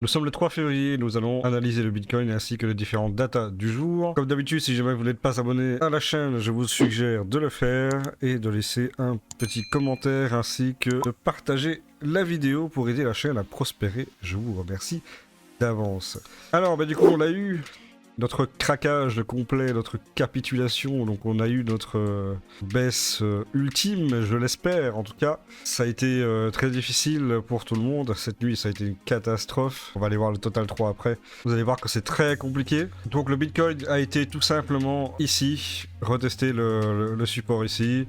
Nous sommes le 3 février, nous allons analyser le Bitcoin ainsi que les différentes datas du jour. Comme d'habitude, si jamais vous n'êtes pas abonné à la chaîne, je vous suggère de le faire et de laisser un petit commentaire ainsi que de partager la vidéo pour aider la chaîne à prospérer. Je vous remercie d'avance. Alors, du coup, on l'a eu. Notre craquage complet, notre capitulation, donc on a eu notre baisse ultime, je l'espère en tout cas. Ça a été très difficile pour tout le monde, cette nuit ça a été une catastrophe. On va aller voir le Total 3 après. Vous allez voir que c'est très compliqué. Donc le Bitcoin a été tout simplement ici, retester le support ici.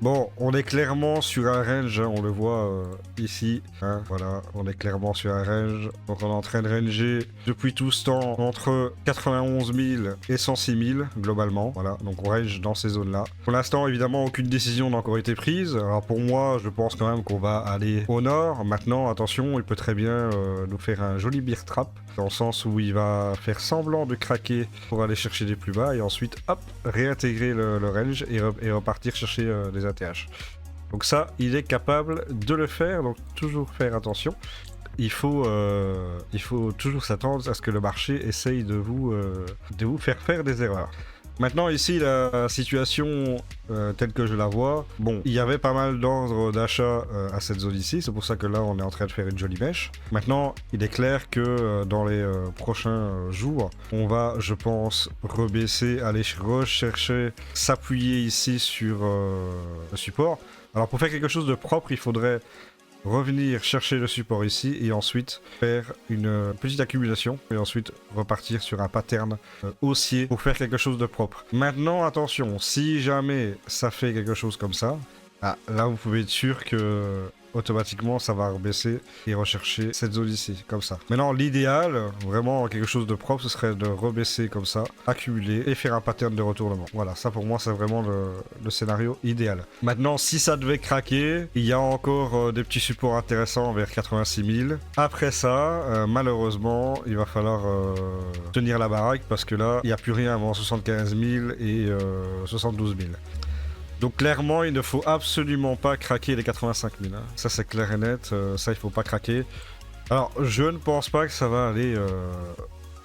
Bon, on est clairement sur un range, hein, on le voit ici, hein, voilà, on est clairement sur un range. Donc on est en train de ranger depuis tout ce temps entre 91 000 et 106 000 globalement, voilà, donc on range dans ces zones-là. Pour l'instant, évidemment, aucune décision n'a encore été prise. Alors pour moi, je pense quand même qu'on va aller au nord. Maintenant, attention, il peut très bien nous faire un joli bear trap, dans le sens où il va faire semblant de craquer pour aller chercher des plus bas et ensuite, hop, réintégrer le range et repartir chercher des ATH. Donc ça, il est capable de le faire, donc toujours faire attention. Il faut toujours s'attendre à ce que le marché essaye de vous faire des erreurs. Maintenant ici la situation telle que je la vois, bon, il y avait pas mal d'ordres d'achat à cette zone ici, c'est pour ça que là on est en train de faire une jolie mèche. Maintenant il est clair que dans les prochains jours, on va je pense rebaisser, aller rechercher, s'appuyer ici sur le support. Alors pour faire quelque chose de propre, il faudrait revenir chercher le support ici et ensuite faire une petite accumulation et ensuite repartir sur un pattern haussier pour faire quelque chose de propre. Maintenant attention, si jamais ça fait quelque chose comme ça, là vous pouvez être sûr que automatiquement ça va rebaisser et rechercher cette zone ici, comme ça. Maintenant l'idéal, vraiment quelque chose de propre, ce serait de rebaisser comme ça, accumuler et faire un pattern de retournement. Voilà, ça pour moi c'est vraiment le scénario idéal. Maintenant si ça devait craquer, il y a encore des petits supports intéressants vers 86 000. Après ça, malheureusement, il va falloir tenir la baraque parce que là, il n'y a plus rien avant 75 000 et 72 000. Donc clairement, il ne faut absolument pas craquer les 85 000. Hein. Ça, c'est clair et net. Ça, il ne faut pas craquer. Alors, je ne pense pas que ça va aller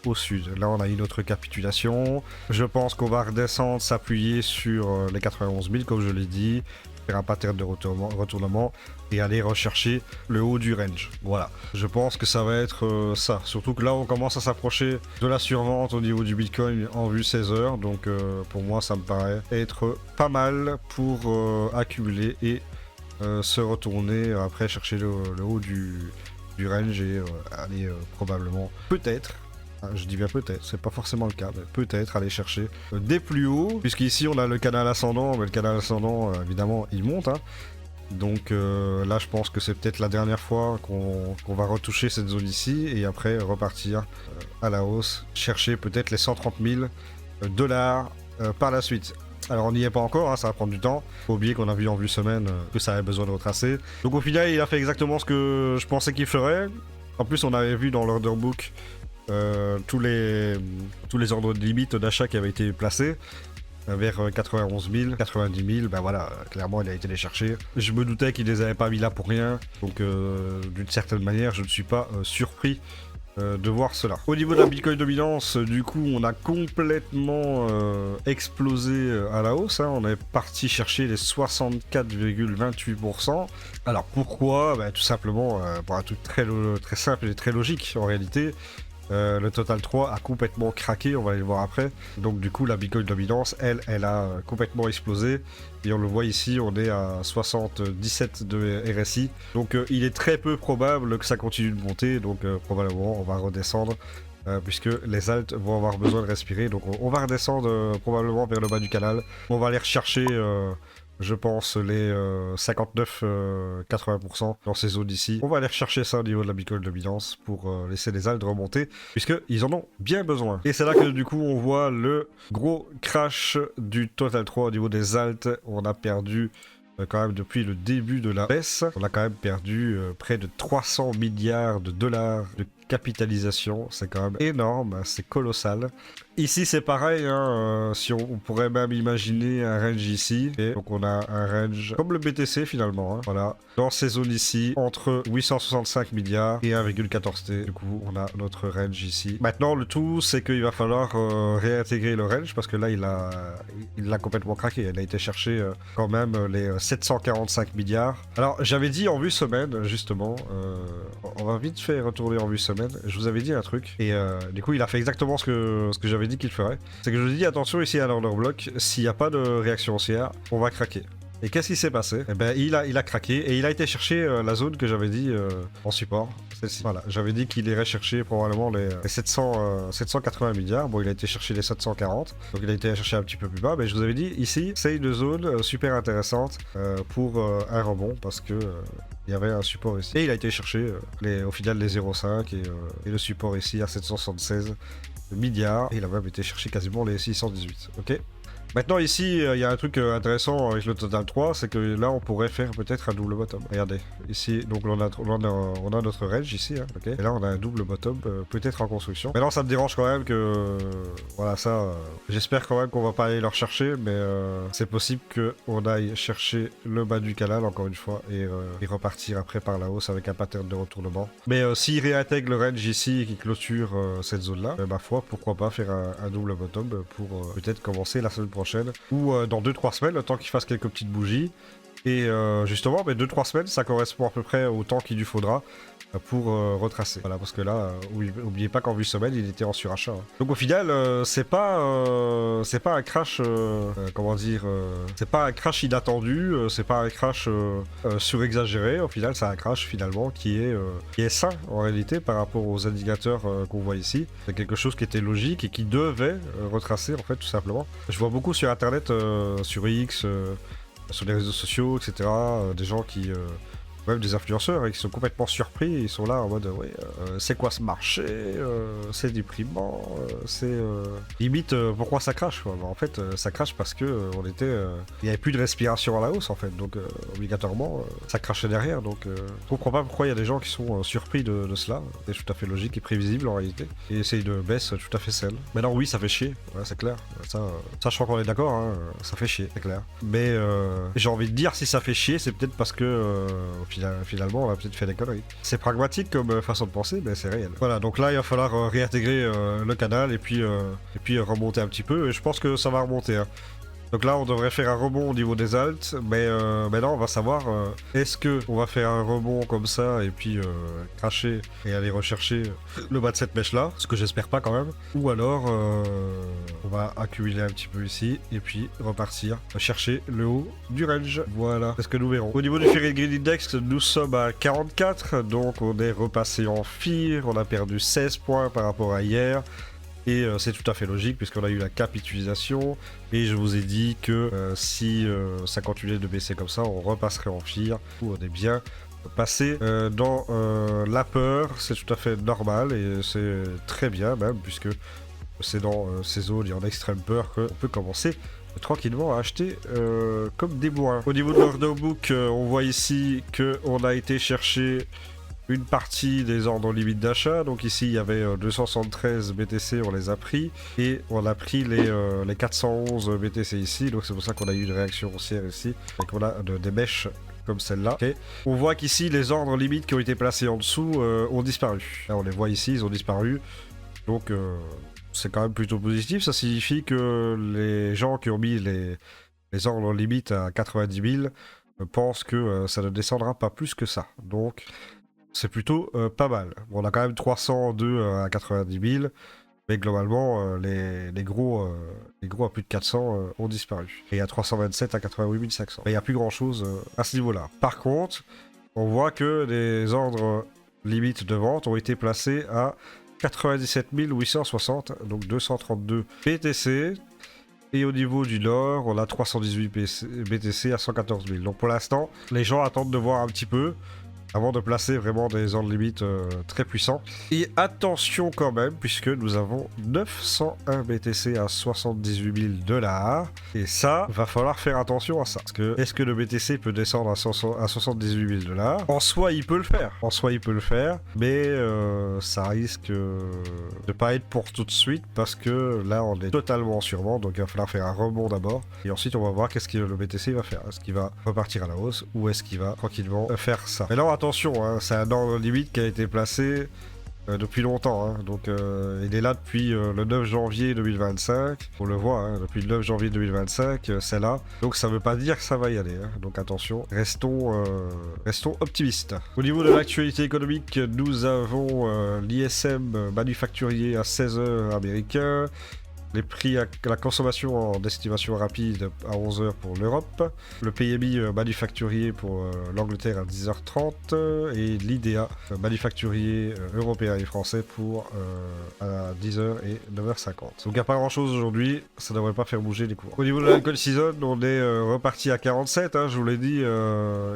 au sud. Là, on a une autre capitulation. Je pense qu'on va redescendre, s'appuyer sur les 91 000, comme je l'ai dit, faire un pattern de retournement et aller rechercher le haut du range. Voilà. Je pense que ça va être ça. Surtout que là, on commence à s'approcher de la survente au niveau du Bitcoin en vue 16 heures. Donc, pour moi, ça me paraît être pas mal pour accumuler et se retourner après chercher le haut du range et aller probablement, peut-être, je dis bien peut-être, c'est pas forcément le cas, mais peut-être aller chercher des plus hauts, puisqu'ici on a le canal ascendant, mais le canal ascendant évidemment il monte, hein. Donc là je pense que c'est peut-être la dernière fois qu'on va retoucher cette zone ici et après repartir à la hausse, chercher peut-être les 130 000 dollars par la suite. Alors on n'y est pas encore, hein, ça va prendre du temps. Faut oublier qu'on a vu en vue semaine que ça avait besoin de retracer. Donc au final il a fait exactement ce que je pensais qu'il ferait. En plus on avait vu dans l'order book tous les ordres de limite d'achat qui avaient été placés vers 91 000, 90 000, ben voilà, clairement il a été les chercher. Je me doutais qu'il les avait pas mis là pour rien, donc d'une certaine manière je ne suis pas surpris de voir cela. Au niveau de la Bitcoin dominance, du coup, on a complètement explosé à la hausse. Hein. On est parti chercher les 64,28%. Alors pourquoi? Tout simplement pour un truc très simple et très logique en réalité. Le Total 3 a complètement craqué, on va aller le voir après. Donc du coup la Bitcoin dominance, elle a complètement explosé. Et on le voit ici, on est à 77 de RSI. Donc il est très peu probable que ça continue de monter. Donc probablement on va redescendre. Puisque les alts vont avoir besoin de respirer. Donc on va redescendre probablement vers le bas du canal. On va aller rechercher... je pense les 59-80% dans ces zones ici. On va aller rechercher ça au niveau de la Bitcoin dominance pour laisser les alts remonter, puisqu'ils en ont bien besoin. Et c'est là que du coup on voit le gros crash du Total 3 au niveau des alts. On a perdu quand même depuis le début de la baisse. On a quand même perdu près de 300 milliards de dollars de capitalisation, c'est quand même énorme, c'est colossal. Ici c'est pareil, hein, si on pourrait même imaginer un range ici. Et donc on a un range comme le BTC finalement, hein, voilà. Dans ces zones ici, entre 865 milliards et 1,14 T. Du coup on a notre range ici. Maintenant le tout c'est qu'il va falloir réintégrer le range parce que là il l'a complètement craqué. Il a été chercher quand même les 745 milliards. Alors j'avais dit en vue semaine justement, on va vite fait retourner en vue semaine. Je vous avais dit un truc et du coup il a fait exactement ce que j'avais dit qu'il ferait. C'est que je vous ai dit attention ici à l'order block, s'il n'y a pas de réaction haussière, on va craquer. Et qu'est-ce qui s'est passé? Eh ben il a craqué et il a été chercher la zone que j'avais dit en support, celle-ci. Voilà, j'avais dit qu'il irait chercher probablement les 780 milliards. Bon, il a été chercher les 740, donc il a été chercher un petit peu plus bas. Mais je vous avais dit ici, c'est une zone super intéressante pour un rebond parce que il y avait un support ici. Et il a été chercher au final les 0,5 et le support ici à 776 milliards. Et il a même été chercher quasiment les 618. Ok. Maintenant ici, il y a un truc intéressant avec le Total 3, c'est que là on pourrait faire peut-être un double bottom. Regardez, ici, donc on a notre range ici, hein, ok. Et là on a un double bottom, peut-être en construction. Maintenant ça me dérange quand même que, voilà ça, j'espère quand même qu'on va pas aller leur chercher, mais c'est possible qu'on aille chercher le bas du canal encore une fois et repartir après par la hausse avec un pattern de retournement. Mais s'ils réintègrent le range ici et qu'ils clôturent cette zone-là, ma foi, pourquoi pas faire un double bottom pour peut-être commencer la semaine prochaine ou dans 2-3 semaines, le temps qu'il fasse quelques petites bougies. Et justement, 2-3 semaines, ça correspond à peu près au temps qu'il lui faudra pour retracer. Voilà, parce que là, oubliez pas qu'en vue semaine, il était en surachat. Hein. Donc au final, c'est pas un crash, comment dire, c'est pas un crash inattendu, c'est pas un crash surexagéré. Au final, c'est un crash finalement qui est sain en réalité par rapport aux indicateurs qu'on voit ici. C'est quelque chose qui était logique et qui devait retracer en fait tout simplement. Je vois beaucoup sur internet, sur X, sur les réseaux sociaux, etc. Des gens qui même des influenceurs qui sont complètement surpris, ils sont là en mode ouais, c'est quoi ce marché, c'est déprimant, c'est limite pourquoi ça crache quoi. Bah, en fait ça crache parce que il n'y avait plus de respiration à la hausse en fait, donc obligatoirement ça crachait derrière, donc je comprends pas pourquoi il y a des gens qui sont surpris de cela. C'est tout à fait logique et prévisible en réalité, et c'est une baisse tout à fait saine. Maintenant oui ça fait chier, ouais, c'est clair, ça je crois qu'on est d'accord, hein, ça fait chier, c'est clair, mais j'ai envie de dire si ça fait chier c'est peut-être parce que finalement on a peut-être fait des conneries. C'est pragmatique comme façon de penser, mais c'est réel. Voilà, donc là il va falloir réintégrer le canal et puis remonter un petit peu, et je pense que ça va remonter. Hein. Donc là on devrait faire un rebond au niveau des alts, mais maintenant on va savoir est-ce que on va faire un rebond comme ça et puis cracher et aller rechercher le bas de cette mèche là, ce que j'espère pas quand même, ou alors on va accumuler un petit peu ici et puis repartir chercher le haut du range. Voilà, c'est ce que nous verrons. Au niveau du Fear Green Index, nous sommes à 44, donc on est repassé en FIR, on a perdu 16 points par rapport à hier. Et c'est tout à fait logique puisqu'on a eu la capitalisation et je vous ai dit que si ça continuait de baisser comme ça, on repasserait en FIR où on est bien passé dans la peur. C'est tout à fait normal et c'est très bien même puisque c'est dans ces zones et en extrême peur qu'on peut commencer tranquillement à acheter comme des bourrins. Au niveau de l'order book, on voit ici qu'on a été chercher une partie des ordres limites d'achat. Donc ici il y avait 273 BTC, on les a pris et on a pris les 411 BTC ici, donc c'est pour ça qu'on a eu une réaction haussière ici et qu'on a des mèches comme celle-là. Okay. On voit qu'ici les ordres limites qui ont été placés en dessous ont disparu. Là on les voit ici, ils ont disparu, donc c'est quand même plutôt positif. Ça signifie que les gens qui ont mis les ordres limites à 90 000 pensent que ça ne descendra pas plus que ça, donc c'est plutôt pas mal. Bon, on a quand même 302 à 90 000, mais globalement, les gros à plus de 400 ont disparu. Et à 327 à 88 500. Mais il n'y a plus grand chose à ce niveau-là. Par contre, on voit que les ordres limites de vente ont été placés à 97 860, donc 232 BTC. Et au niveau du Nord, on a 318 BTC à 114 000. Donc pour l'instant, les gens attendent de voir un petit peu. avant de placer vraiment des ordres limites très puissants. Et attention quand même, puisque nous avons 901 BTC à 78 000 $. Et ça, va falloir faire attention à ça. Parce que, est-ce que le BTC peut descendre à 78 000 $? En soi, il peut le faire. En soi, il peut le faire. Mais ça risque de pas être pour tout de suite, parce que là, on est totalement en survente. Donc, il va falloir faire un rebond d'abord. Et ensuite, on va voir qu'est-ce que le BTC va faire. Est-ce qu'il va repartir à la hausse ou est-ce qu'il va tranquillement faire ça? Mais non, attention, hein, c'est un ordre limite qui a été placé depuis longtemps, hein. Donc il est là depuis le 9 janvier 2025, on le voit, hein, depuis le 9 janvier 2025, c'est là, donc ça veut pas dire que ça va y aller, hein. Donc attention, restons optimistes. Au niveau de l'actualité économique, nous avons l'ISM manufacturier à 16 h américain, les prix à la consommation en estimation rapide à 11 h pour l'Europe, le PMI manufacturier pour l'Angleterre à 10h30 et l'IDEA manufacturier européen et français pour à 10h et 9h50. Donc il n'y a pas grand chose aujourd'hui, ça ne devrait pas faire bouger les cours. Au niveau de l'alcool season, on est reparti à 47, hein, je vous l'ai dit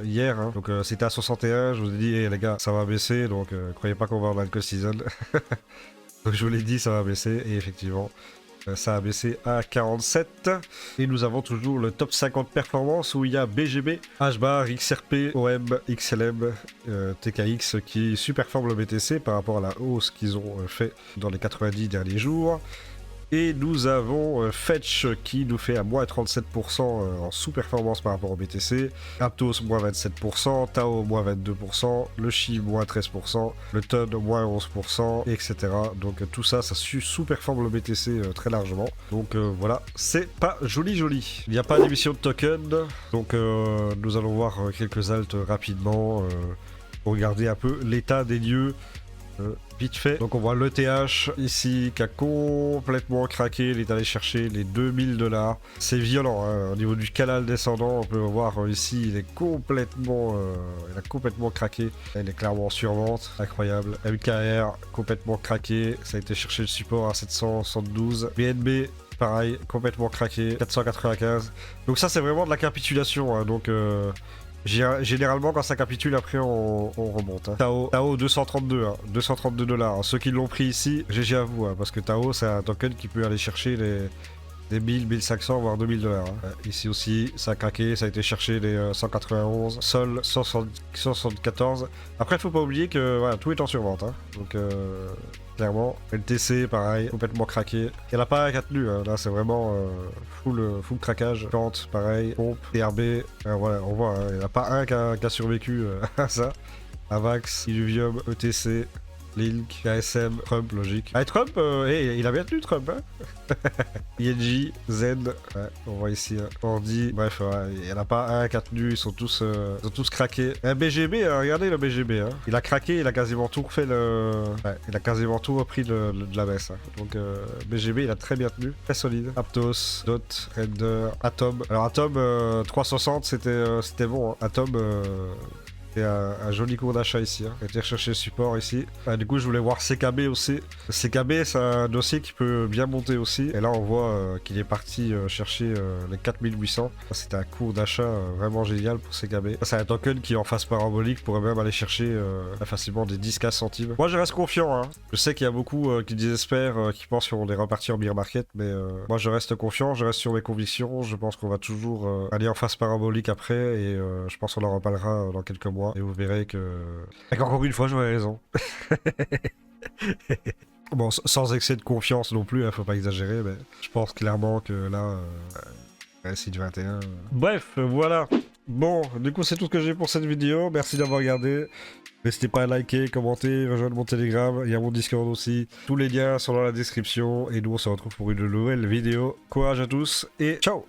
hier, hein. Donc c'était à 61, je vous ai dit hey, les gars ça va baisser, donc croyez pas qu'on va en alcool season. Donc je vous l'ai dit, ça va baisser et effectivement ça a baissé à 47. Et nous avons toujours le top 50 performance où il y a BGB, HBAR, XRP, OM, XLM, TKX qui surperforment le BTC par rapport à la hausse qu'ils ont fait dans les 90 derniers jours. Et nous avons Fetch qui nous fait à moins 37% en sous-performance par rapport au BTC, Aptos moins 27%, Tao moins 22%, le Chi moins 13%, le Ton moins 11%, etc. Donc tout ça, ça sous-performe le BTC très largement. Donc voilà, c'est pas joli. Il n'y a pas d'émission de token, donc nous allons voir quelques alts rapidement pour regarder un peu l'état des lieux. Vite fait, donc on voit l'ETH ici qui a complètement craqué, il est allé chercher les 2000 $. C'est violent, hein. Au niveau du canal descendant, on peut voir ici, il a complètement craqué. Il est clairement en survente, incroyable. MKR complètement craqué, ça a été chercher le support à 772. BNB pareil, complètement craqué, 495. Donc ça c'est vraiment de la capitulation, hein. Donc généralement quand ça capitule après on remonte, hein. Tao 232, hein, 232 $, hein. Ceux qui l'ont pris ici, GG à vous, hein, parce que Tao c'est un token qui peut aller chercher des 1000, 1500 voire 2000 $, hein. Ici aussi ça a craqué, ça a été chercher les 191, Sol 174. Après faut pas oublier que voilà, tout est en survente, hein. Donc clairement, LTC pareil, complètement craqué. Il n'y en a pas un qui a tenu, hein. Là c'est vraiment full craquage. Kant pareil, pompe, TRB, voilà, on voit, hein. Il n'y en a pas un qui a survécu à ça. Avax, Illuvium, ETC, Link, KSM, Trump, logique. Ah, Trump, il a bien tenu Trump, hein. INJ, Zen, ouais, on voit ici, hein. Ordi, bref, ouais, il n'y en a pas un qui a tenu, ils sont tous craqués. Un BGB, regardez le BGB, hein. Il a craqué, il a quasiment tout refait ouais, il a quasiment tout repris de la baisse, hein. Donc BGB, il a très bien tenu, très solide. Aptos, Dot, Render, Atom. Alors Atom, 360, c'était bon, hein. Atom, et un joli cours d'achat ici, hein. J'ai été rechercher le support ici. Du coup, je voulais voir CKB aussi. CKB, c'est un dossier qui peut bien monter aussi. Et là, on voit qu'il est parti chercher les 4800. C'était un cours d'achat vraiment génial pour CKB. C'est un token qui, en phase parabolique, pourrait même aller chercher facilement des 10-15 centimes. Moi, je reste confiant, hein. Je sais qu'il y a beaucoup qui désespèrent, qui pensent qu'on est reparti en bear market, mais moi, je reste confiant, je reste sur mes convictions. Je pense qu'on va toujours aller en phase parabolique après, et je pense qu'on en reparlera dans quelques mois. Et vous verrez que... Encore une fois, j'aurais raison. Bon, sans excès de confiance non plus, hein, faut pas exagérer, mais je pense clairement que là... site 21... Bref, voilà. Bon, du coup, c'est tout ce que j'ai pour cette vidéo. Merci d'avoir regardé. N'hésitez pas à liker, commenter, rejoindre mon Telegram. Il y a mon Discord aussi. Tous les liens sont dans la description. Et nous, on se retrouve pour une nouvelle vidéo. Courage à tous et ciao!